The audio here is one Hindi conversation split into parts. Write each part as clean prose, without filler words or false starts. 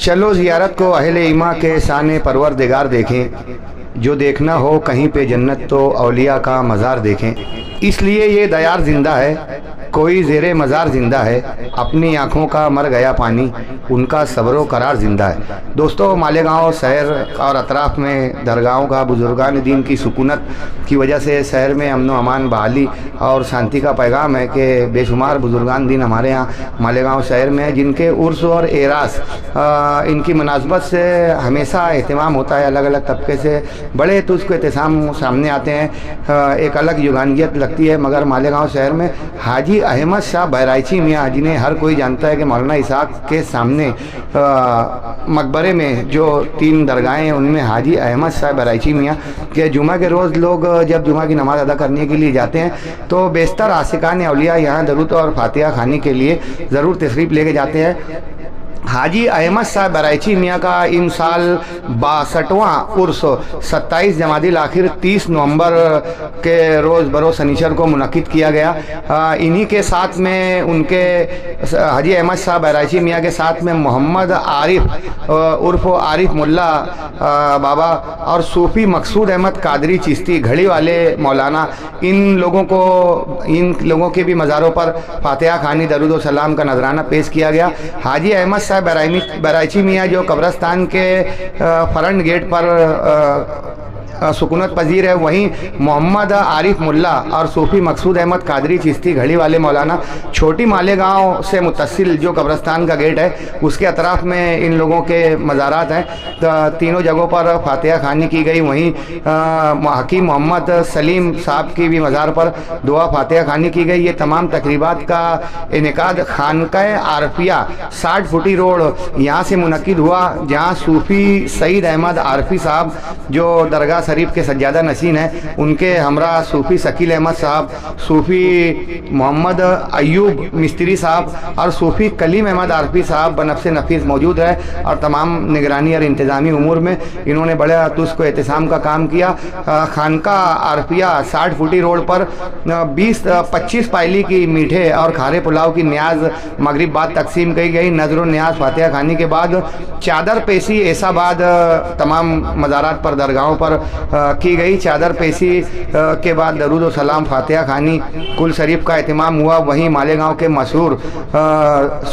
चलो ज़ियारत को अहले ईमा के शान परवरदिगार देखें, जो देखना हो कहीं पे जन्नत तो औलिया का मज़ार देखें। इसलिए ये दयार ज़िंदा है, कोई ज़ेरे मज़ार ज़िंदा है, अपनी आँखों का मर गया पानी, उनका सब्रो करार ज़िंदा है। दोस्तों, मालेगांव शहर और अतराफ़ में दरगाहों का बुज़ुर्गान दीन की सुकूनत की वजह से शहर में अमन व अमान, बहाली और शांति का पैगाम है कि बेशुमार बुज़ुर्गान दीन हमारे यहाँ मालेगांव शहर में है, जिनके उर्स और एरास इनकी मुनासबत से हमेशा एहतमाम होता है। अलग अलग तबके से बड़े तो उसको एहतसाम सामने आते हैं, एक अलग युगानियत लगती है। मगर मालेगांव शहर में हाजी अहमद शाह बहराइची मियाँ, जिन्हें हर कोई जानता है कि मौलाना इसाक के सामने मकबरे में जो 3 दरगाहें हैं, उनमें हाजी अहमद शाह बहराइची मियाँ के जुमा के रोज़ लोग जब जुमा की नमाज़ अदा करने के लिए जाते हैं तो बेशतर आशिकान औलिया यहाँ दरूद और फातिहा खानी के लिए ज़रूर तशरीफ़ लेके जाते हैं। हाजी अहमद साहब बहराइची मियाँ का इन साल 62वां उर्स 27 जमादिल आखिर 30 नवंबर के रोज़ बरोज़ शनिचर को मुनक़िद किया गया। इन्हीं के साथ में उनके हाजी अहमद साहब बहराइची मियाँ के साथ में मोहम्मद आरिफ उर्फ आरिफ मुल्ला बाबा और सूफ़ी मकसूद अहमद कादरी चिश्ती घड़ी वाले मौलाना, इन लोगों के भी मज़ारों पर फातिहा खानी दरूद व सलाम का नजराना पेश किया गया। हाजी अहमद साहब बहराइची मियाँ जो कब्रस्तान के फ्रंट गेट पर सुकूनत पजीर है, वहीं मोहम्मद आरिफ मुल्ला और सूफ़ी मकसूद अहमद कादरी चिश्ती घड़ी वाले मौलाना छोटी मालेगांव से मुतसिल जो कब्रस्तान का गेट है उसके अतराफ़ में इन लोगों के मज़ारात हैं। तो तीनों जगहों पर फातिहा खानी की गई। वहीं हकीम मोहम्मद सलीम साहब की भी मज़ार पर दुआ फातिहा खानी की गई। ये तमाम तकरीबात का इनेकाद खानकाए आरफिया 60 फुटी रोड यहाँ से मुनक़िद हुआ, जहाँ सूफ़ी सईद अहमद आरफी साहब जो दरगाह शरीफ के सज्जादा नशीन हैं, उनके हमरा सूफ़ी शकील अहमद साहब, सूफ़ी मोहम्मद अयूब मिस्त्री साहब और सूफ़ी कलीम अहमद आरफी साहब बनफ़्स नफीस मौजूद है। और तमाम निगरानी और इंतज़ामी उमूर में इन्होंने बड़े तुस्क को एहतसाम का काम किया। खानका आरफिया 60 फुटी रोड पर 20-25 पायली की मीठे और खारे पुलाव की न्याज मगरिब बाद तकसीम की गई। नजर न्याज फातिहा खानी के बाद चादर पेशी ऐसा बाद तमाम मज़ारात पर दरगाहों पर की गई। चादर पेशी के बाद दरूद व सलाम फातिहा खानी कुल शरीफ का एहतमाम हुआ। वहीं मालेगांव के मशहूर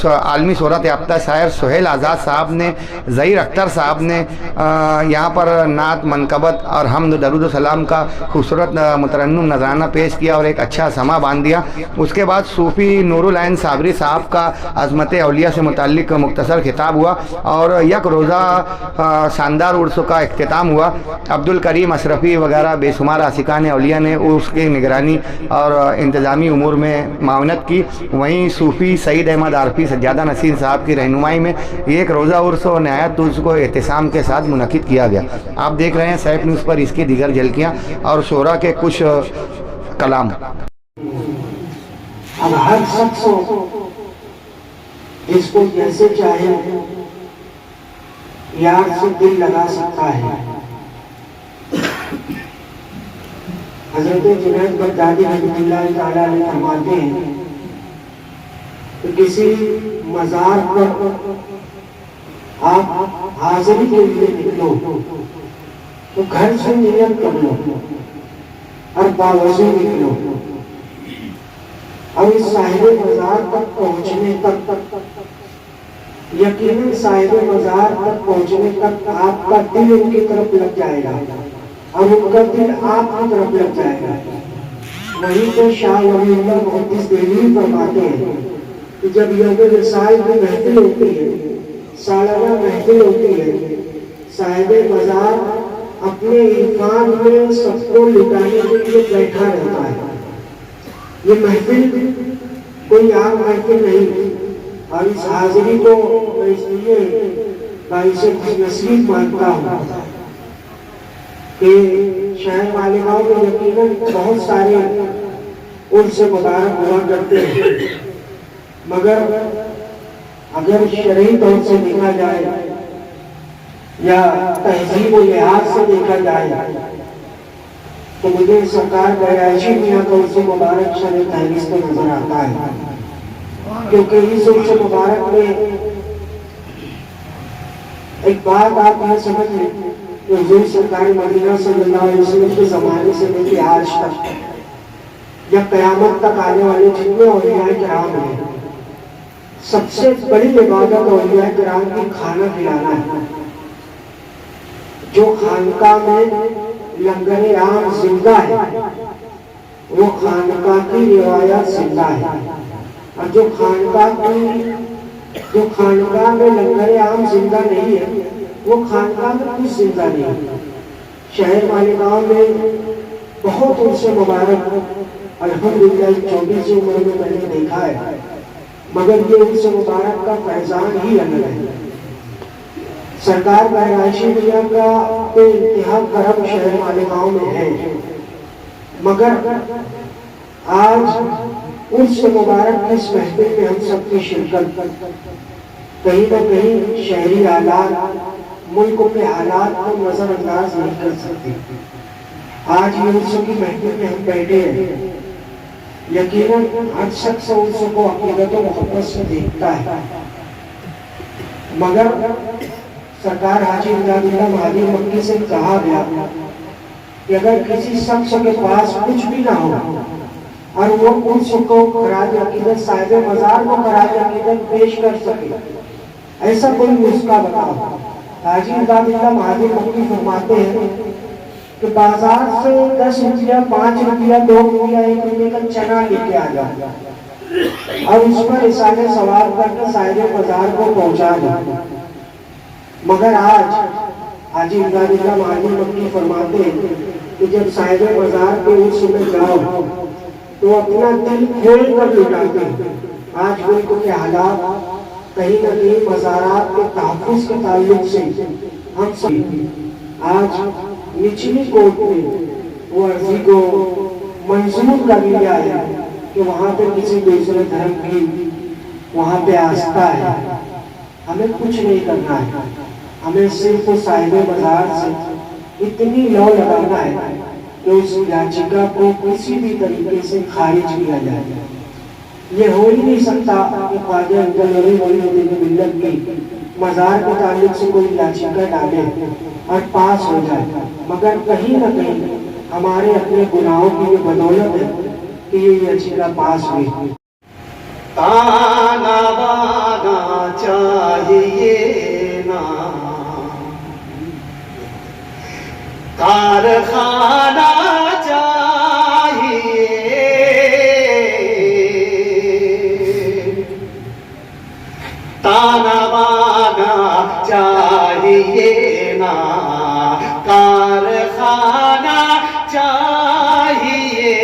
आलमी शोहरत याफ्ता शायर सुहेल आज़ाद साहब ने, ज़हीर अख्तर साहब ने यहाँ पर नात मनकबत और हमद दरूद व सलाम का खूबसूरत मुतरन्नुम नजराना पेश किया और एक अच्छा समा बांध दिया। उसके बाद सूफ़ी नूरुल ऐन साबरी साहब का अज़मत औलिया से मुताल्लिक़ मुख्तसर खिताब हुआ और एक रोज़ा शानदार उर्स का इख्तिताम हुआ। अब्दुल करीम अशरफी वगैरह बेशुमार आशिकान औलिया ने उसकी निगरानी और इंतज़ामी उमूर में मावनत की। वहीं सूफ़ी सईद अहमद आरफी सज्जादा नसीर साहब की रहनुमाई में एक रोज़ा उर्स और नहायत उसको एहतसाम के साथ मुनक़िद किया गया। आप देख रहे हैं सैफ न्यूज़ पर इसकी दीगर झलकियाँ और शोरा के कुछ कलाम। अब हर शख्स जिसको जैसे चाहे यार से दिल लगा सकता है। हज़रत जुनैद बगदादी रहमतुल्लाह तआला अलैह फरमाते हैं कि किसी मज़ार पर आप हाज़िरी के लिए निकलो तो घर से नियत कर लो और बावजू निकलो और इस साहिबे मज़ार तक पहुँचने तक यकीनन साहिबे मज़ार तक पहुँचने तक आपका दिल उनकी तरफ लग जाएगा और उनका दिल आपकी तरफ लग जाएगा। वहीं तो शाह वलीउल्लाह मुहद्दिस दिल्ली फरमाते हैं कि जब यौम रिसाल की महफिल होती है, सालाना महफिल होती है, साहिबे मज़ार अपने इरफान में सबको लुटाने के लिए बैठा रहता है। ये महफिल कोई आम महफिल नहीं और इस हाजिरी को मैं इसलिए बाइसे खुशनसीब मानता हूँ कि शहर मालेगांव में यकीनन बहुत सारे उनसे मुबारक हुआ करते हैं, मगर अगर शरई तौर से देखा जाए या तहजीब और लिहाज से देखा जाए तो मुझे सरकार बहराइची मियाँ का उनसे मुबारक शर तहरीस को नजर आता है, क्योंकि इस उनसे मुबारक में एक बात आप यहाँ समझ लें कि हुजूर सरकार मदीना सल्लल्लाहु अलैहि वसल्लम के ज़माने से लेकर आज तक या क़यामत तक आने वाले जितने औलिया किराम हैं, सबसे बड़ी इबादत औलिया किराम की खाना खिलाना है। जो खानका में लंगर आम जिंदा है, वो खानका की रिवायत जिंदा है। और जो खानका में लंगर आम जिंदा नहीं है, वो खानका में कुछ जिंदा नहीं है। शहर मालिकाओं में बहुत उनसे मुबारक अल्हम्दुलिल्लाह 24 उम्र में मैंने देखा है, मगर ये उनसे मुबारक का फैजान ही अलग है। सरकार बहराइशी मियां का तो इंतहा करम शहर मालिकाओं में है, मगर आज उस मुबारक इस महफिल में हम सबकी शिरकत कहीं न कहीं शहरी हालात, मुल्क के हालात को नजरअंदाज नहीं कर सकते। आज ये उर्स की महफिल में हम बैठे हैं, यकीनन हर शख्स उर्स को अकीदत और मोहब्बत से देखता है, मगर सरकार हाजी इमदादुल्लाह महादी मक्की से कहा गया कि अगर किसी शख्स के पास कुछ भी ना हो और वो उर्स को खराज अकीदत साहिब मजार को खराज अकीदत पेश कर सके, ऐसा कोई नुस्खा बताओ। हाजी इमदादुल्लाह महादी मक्की फरमाते हैं कि बाजार से 10 रुपया, 5 रुपया, 2 रुपया, 1 रुपये का चना लेके आ जाओ और उस पर रिसाले सवार करके साहिब मजार को पहुंचा दो। मगर आज हाजी इमदादुल्लाह महादी मक्की फरमाते हैं कि जब साहिब मजार के उस में जाओ तो अपना दिल खोल कर लुटाते हैं। आज मुल्क के हालात कहीं न कहीं मज़ारात के तहफ़्फ़ुज़ के ताल्लुक से हम सब आज निचली कोर्ट में वो अर्जी को मंजूर कर लिया है कि वहाँ पे किसी दूसरे धर्म की वहाँ पे आस्था है। हमें कुछ नहीं करना है, हमें सिर्फ साहिब मजार से इतनी लौ लगाना है कि उस याचिका को किसी भी तरीके से खारिज किया जाए। ये हो ही नहीं सकता कि ख्वाजा अब्दुल वली मिल्लत की मजार के ताल्लुक से कोई याचिका डाले और पास हो जाए, मगर कहीं न कहीं हमारे अपने गुनाहों की ये बदौलत है कि ये याचिका पास हुई। ताना बाना चाहिए ना, कारखाना चाहिए, ताना बाना चाहिए ना, कारखाना चाहिए,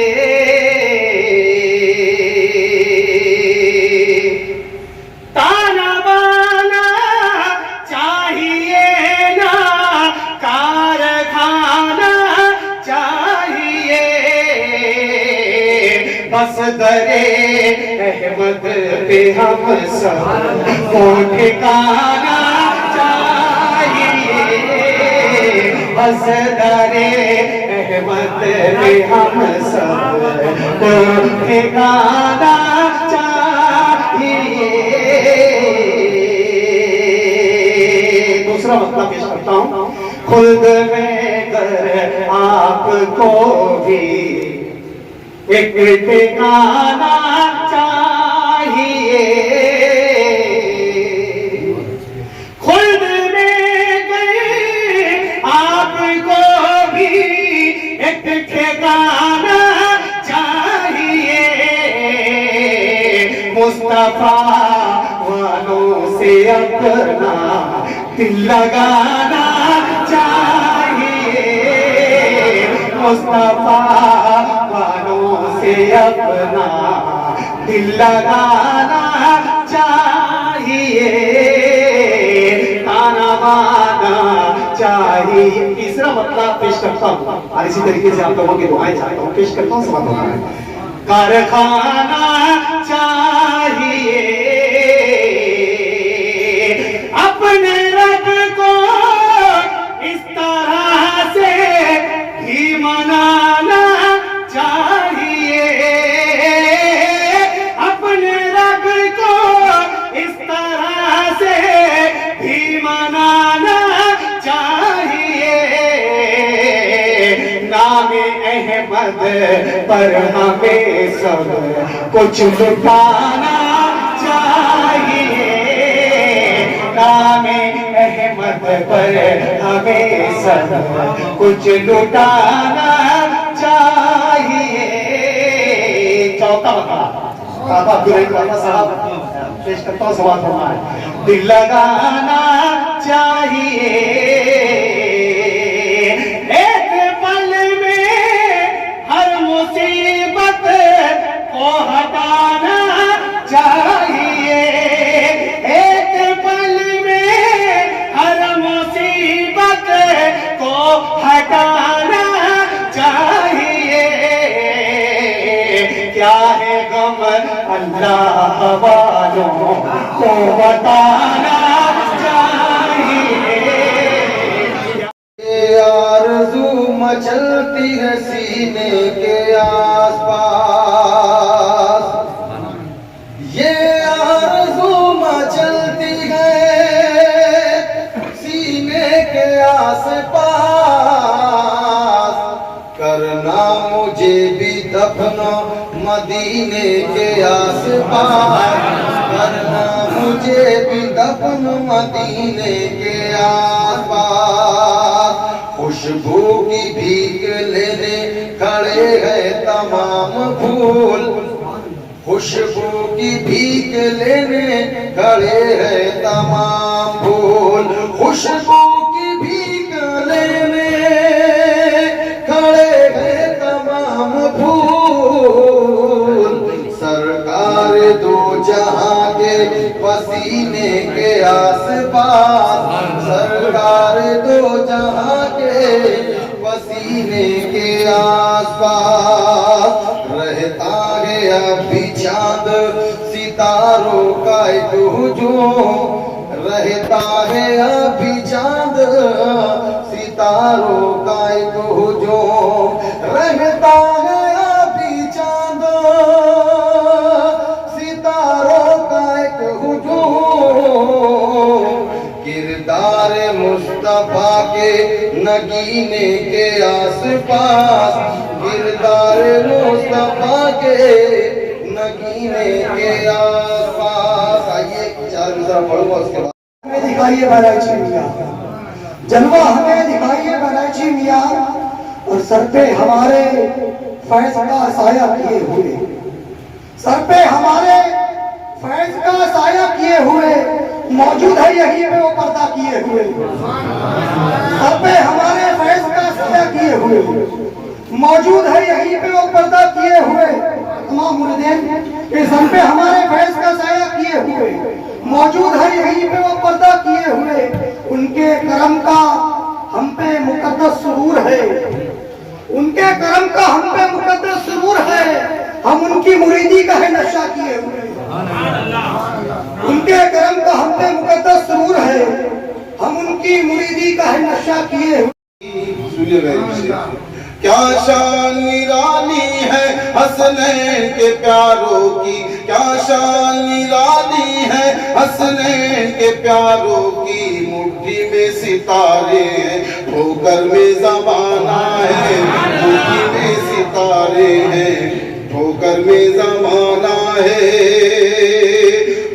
ताना बाना चाहिए ना, कारखाना चाहिए, बस दरे अहमद पे हम सब को ठिकाना चाहिए, बस दरे अहमद पे हम सब को ठिकाना चाहिए। दूसरा मतलब पेश करता हूँ, खुद में कर आपको भी एक ठिकाना चाहिए, खुद में गए आपको भी एक ठिकाना चाहिए, मुस्तफा वालों से अपना दिल लगाना चाहिए, मुस्तफा वालों से अपना दिल लगाना चाहिए, ताना बाना चाहिए। तीसरा मतलब पेश करता हूँ और इसी तरीके से आप लोगों की दुआएं चाहता हूँ, पेश करता हूँ। सवाल होता है, कारखाना चाहिए, अपने रब को इस तरह से ही मनाना चाहिए, अपने रब को इस तरह से ही मनाना अहमद पर हमें सब कुछ लुटाना चाहिए, नामे अहमद पर हमें सब कुछ लुटाना चाहिए। चौथा बाबा साहब पेश करता हूँ, सवाल फरमाए। दिल लगाना चाहिए, एक पल में हर मुसीबत को हटाना चाहिए, एक पल में हर मुसीबत को हटाना चाहिए। क्या है गम अल्लाह वालों को बताना चाहिए। ये आरज़ू मचलती है सीने के आसपास, ये आरज़ू मचलती है सीने के आसपास, करना मुझे भी दफन मदीने के आसपास, करना मुझे भी दफन मदीने के आसपास। खुशबू की भीख लेने खड़े हैं तमाम फूल, खुशबू की भीख लेने खड़े हैं तमाम फूल, खुशबू की भीख लेने खड़े हैं तमाम फूल। सरकार दो जहां के पसीने के आसपास, सरकार दो जहां के पसीने के आसपास। रहता है अब भी चांद सितारों का एक हुजूम, रहता है अब भी चांद सितारों का एक हुजूम, रहता है अब भी चांद सितारों का एक हुजूम। किरदार मुस्तफा के नगीने के आसपास, किरदार मुस्तफा के नगीने के आसपास। आइए चार मिसरा पढ़ूंगा, उसके बाद हमें दिखाइए बैराची मियां, जलवा हमें दिखाइए बैराची मियां, और सर पे हमारे फैज का साया किए हुए, सर पे हमारे फैज का साया किए हुए, मौजूद है यहीं पे वो पर्दा किए हुए, सर पे हमारे फैज का साया किए हुए, मौजूद है यहीं पे वो पर्दा किए हुए। तमाम मुरीदीन के सर पे हमारे फैज का साया किए हुए, मौजूद है यहीं पे वो पर्दा किए हुए। उनके करम का हम पे मुकद्दस सुरूर है, उनके करम का हम पे मुकद्दस सुरूर है, हम उनकी मुरीदी का है नशा किए हुए। उनके करम का हम पे मुकद्दस सुरूर है, हम उनकी मुरीदी का है नशा किए हुए। सुनिएगा इसे। क्या शान निराली है हसनैन के प्यारों की, क्या शान निराली है हसनैन के प्यारों की। मुट्ठी में सितारे हैं, ठोकर में ज़माना है, मुट्ठी में सितारे हैं, ठोकर में ज़माना है।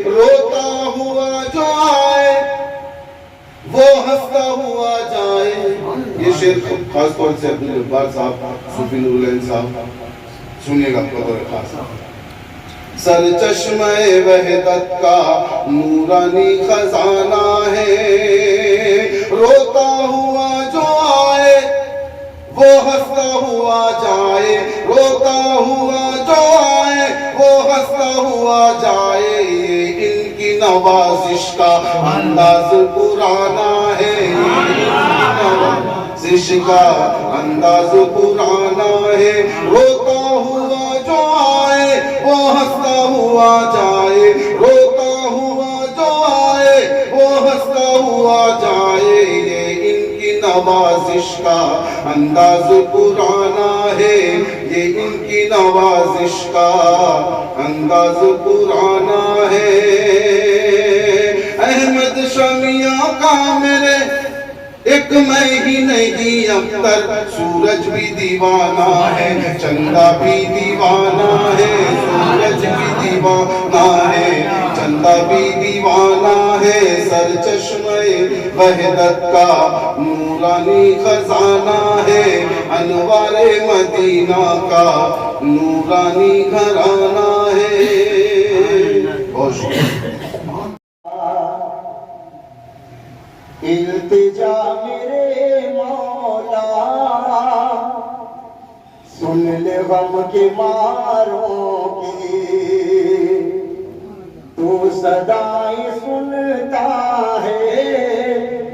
रोता हुआ जो आए वो हंसता हुआ जाए। ये शेर खास तौर से अब्दुल जब्बार साहब, सूफी नूरुल साहब, सुनिएगा बतौर खास। सर चश्मे वहदत का नूरानी खजाना है, रोता हुआ जो आए वो हंसता हुआ जाए, रोता हुआ जो आए वो हंसता हुआ जाए। ये इनकी नवाजिश का अंदाज पुराना है, नवाजिश का अंदाज पुराना है। रोता हुआ जो आए वो हंसता हुआ जाए, रोता हुआ जो आए वो हंसता हुआ जाए। ये इनकी नवाजिश का अंदाज पुराना है, ये इनकी नवाजिश का अंदाज पुराना है। अहमद शमिया का मेरे एक मैं ही नहीं अख्तर, सूरज भी दीवाना है, चंदा भी दीवाना है, सूरज भी दीवाना है, चंदा भी दीवाना है, सर चश्मे वहदत का नूरानी खजाना है, अनवारे मदीना का नूरानी घराना है। बहुत शुक्रिया। इल्तिजा मेरे मौला, सुन ले गम के मारों की, तू सदाएं सुनता है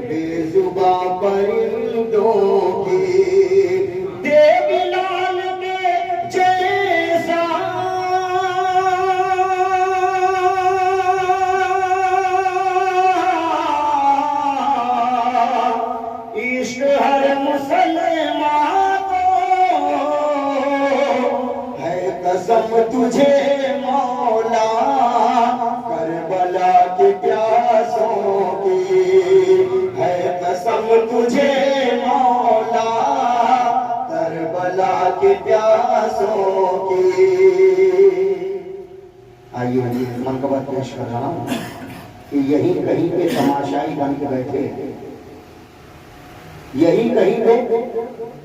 बेजुबां परिंदों की। दे बिलाल के जैसा इश्क हर मुसलमान को है, कसम तुझे मौला करबला के प्यासों की, है कसम तुझे मौला करबला के प्यासों की। आइए मनकबत पेश कर रहा हूँ कि यही कहीं पे तमाशाई बन के बैठे, यही कहीं पे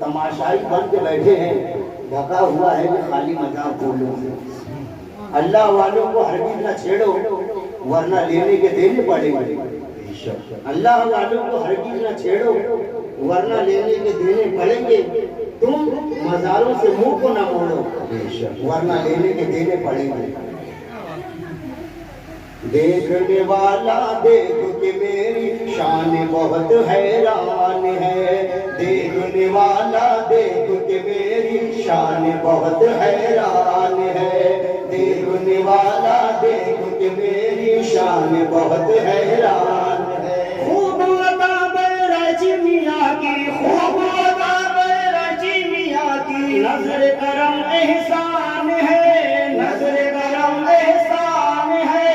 तमाशाई बन के बैठे हैं, ढका हुआ है कि खाली मजाक बोलो। अल्लाह वालों को हरगिज़ न छेड़ो वरना लेने के देने पड़ेंगे। अल्लाह वालों को हरगिज़ न छेड़ो वरना लेने के देने पड़ेंगे। तुम मजारों से मुंह को न मोड़ो वरना लेने के देने पड़ेंगे। देखने वाला देख के मेरी शान बहुत हैरान है, देखने वाला देख के मेरी शान बहुत हैरान है, देखने वाला देख के मेरी शान बहुत हैरान है। खूब अदा बैराजी मियां की, खूब अदा बैराजी मियां की, नजर करम एहसान है, नजर करम एहसान है,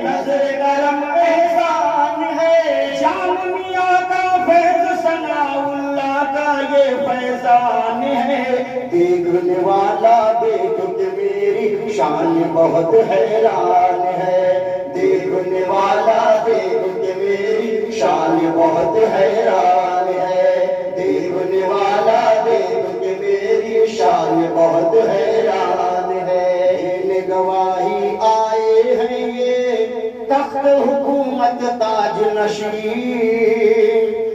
नजर करम एहसान है। जान मियां का फैज़ सनाउल्लाह का ये फैज़ान है। देखने वाला देख के मेरी शान बहुत हैरान है, देखने वाला देख के मेरी शान बहुत हैरान है, देखने वाला देख के मेरी शान बहुत हैरान है। इन गवाही आए हैं ये तख्त हुकूमत ताज नशी,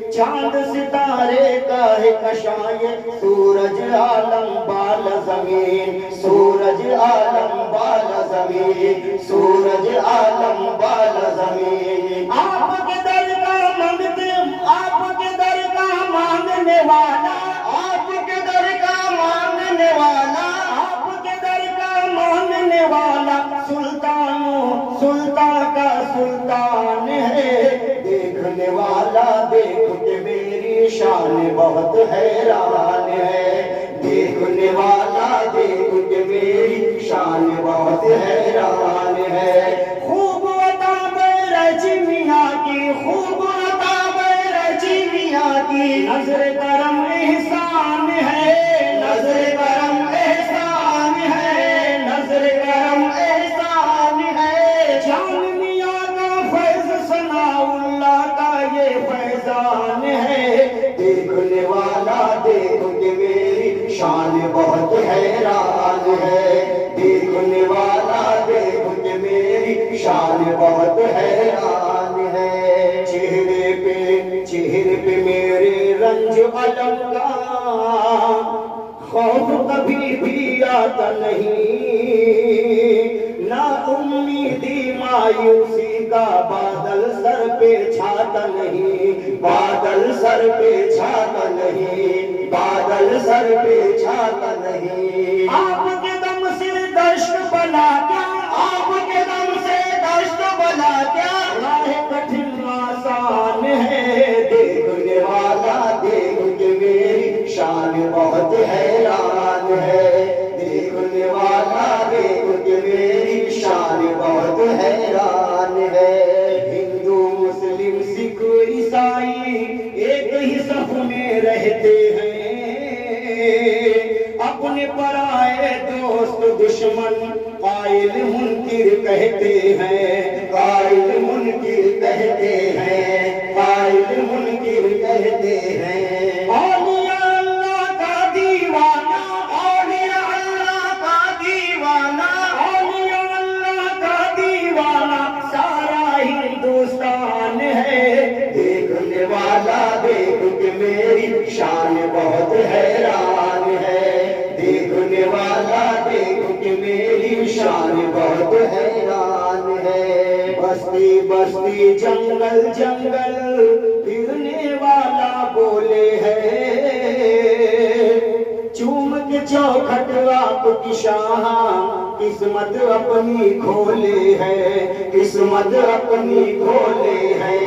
चांद सितारे का है कशाए, सूरज आलम बाल जमीन, सूरज आलम बाल जमीन, सूरज आलम बाल जमीन। आपके दर का मांगते, आपके दर का मांगने वाला, आपके दर का मांगने वाला, आपके दर का मांगने वाला सुल्तानों सुल्तान का सुल्तान है। देखने वाला देख के मेरी शान बहुत हैरान है, देखने वाला देख के मेरी शान बहुत हैरान है। खूब अता बैराजी मियां की, खूब अता बैराजी मियां की, नजर करम एहसान है, नजर करम एहसान है, नजर करम एहसान है। जान मियां का फैज़ सनाउल्लाह का ये फैज़ान है। देखने वाला देख के मेरी शान बहुत हैरान है, देखने वाला देख के मेरी शान बहुत हैरान है। चेहरे पे मेरे रंज अलम का खौफ कभी भी आता नहीं, ना उम्मीदी मायूसी का बादल सर पे छाता नहीं, बादल सर पे छाता नहीं, बादल सर पे छाता नहीं। आपके दम से दश्त बला क्या, आपके दम से दश्त बला क्या, राह कठिन आसान है। देखने वाला देख के मेरी शान बहुत हैरान है, देखने वाला देख के मेरी शान बहुत हैरान है। हिंदू मुस्लिम सिख ईसाई एक ही रहते हैं, अपने पराए दोस्त दुश्मन कायल मुनकिर कहते हैं, कायल मुनकिर कहते हैं, कायल मुनकिर कहते हैं। औलिया अल्लाह का दीवाना, औलिया अल्लाह का दीवाना, औलिया अल्लाह का दीवाना सारा हिंदुस्तान है। देखने वाला देख के मेरी शान बहुत हैरान है, देखने वाला देख के मेरी शान बहुत हैरान है। बस्ती बस्ती जंगल जंगल फिरने वाला बोले है, चूम के चौखट आपकी शाह किस्मत अपनी खोले है, किस्मत अपनी खोले है,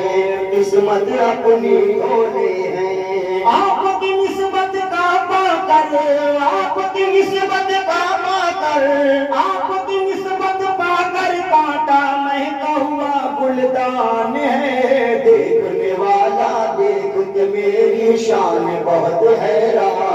किस्मत अपनी खोले है। आपकी निस्बत का पाकर, आपकी निस्बत का पाकर, आपकी निस्बत पाकर कांटा महका हुआ गुलदान है। देखने वाला देख के मेरी शान बहुत हैरान